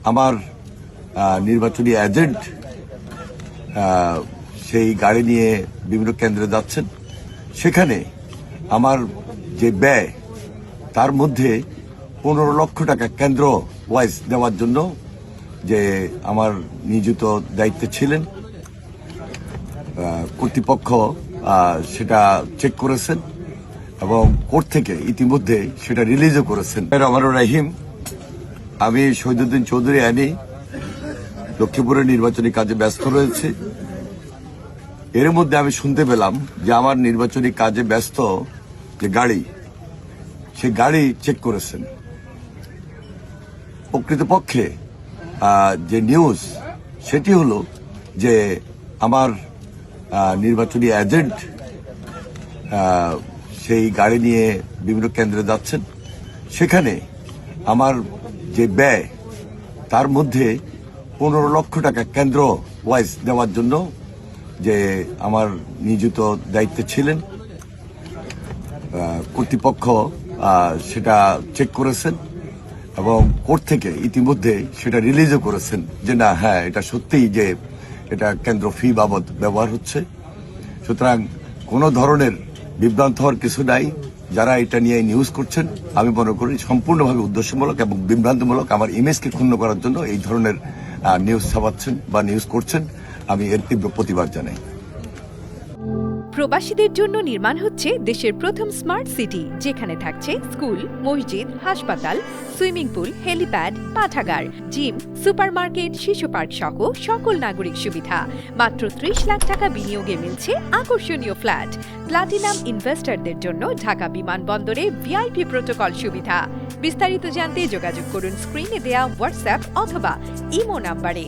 আমার নির্বাচনী এজেন্ট সেই গাড়ি নিয়ে বিভিন্ন কেন্দ্রে যাচ্ছেন। সেখানে আমার যে ব্যয় তার মধ্যে 15 লক্ষ টাকা কেন্দ্র ওয়াইজ দেওয়ার জন্য যে আমার নিয়োজিত দায়িত্বে ছিলেন কর্তৃপক্ষ সেটা চেক করেছেন এবং কোর্ট থেকে ইতিমধ্যে সেটা রিলিজও করেছেন। রহমানুর রহিম, আমি শহীদুদ্দিন চৌধুরী আনি লক্ষ্মীপুরের নির্বাচনী কাজে ব্যস্ত রয়েছে। এর মধ্যে আমি শুনতে পেলাম যে আমার নির্বাচনী কাজে ব্যস্ত যে গাড়ি, সে গাড়ি চেক করেছেন। প্রকৃতপক্ষে যে নিউজ সেটি হলো যে আমার নির্বাচনী এজেন্ট সেই গাড়ি নিয়ে বিভিন্ন কেন্দ্রে যাচ্ছেন। সেখানে আমার যে ব্যয় তার মধ্যে 15 লক্ষ টাকা কেন্দ্র ওয়াইজ দেওয়ার জন্য যে আমার নিয়োজিত দায়িত্বে ছিলেন কর্তৃপক্ষ সেটা চেক করেছেন এবং কোর্ট থেকে ইতিমধ্যে সেটা রিলিজও করেছেন যে না, হ্যাঁ, এটা সত্যিই যে এটা কেন্দ্র ফি বাবদ ব্যবহার হচ্ছে। সুতরাং কোনো ধরনের বিভ্রান্ত হওয়ার কিছু নাই। যারা এটা নিয়ে নিউজ করছেন, আমি মনে করি সম্পূর্ণভাবে উদ্দেশ্যমূলক এবং বিভ্রান্তমূলক আমার ইমেজকে ক্ষুণ্ণ করার জন্য এই ধরনের নিউজ ছাপাচ্ছেন বা নিউজ করছেন। আমি এর তীব্র প্রতিবাদ জানাই। প্রবাসীদের জন্য নির্মাণ হচ্ছে দেশের প্রথম স্মার্ট সিটি, যেখানে থাকছে স্কুল, মসজিদ, হাসপাতাল, সুইমিং পুল, হেলিপ্যাড, পাঠাগার, জিম, সুপারমার্কেট, শিশু পার্ক সহ সকল নাগরিক সুবিধা। মাত্র 30 লাখ টাকা বিনিয়োগে মিলছে আকর্ষণীয় ফ্ল্যাট। প্লাটিনাম ইনভেস্টরদের জন্য ঢাকা বিমানবন্দরে ভিআইপি প্রোটোকল সুবিধা। বিস্তারিত জানতে যোগাযোগ করুন স্ক্রিনে দেয়া হোয়াটসঅ্যাপ অথবা ইমো নাম্বারে।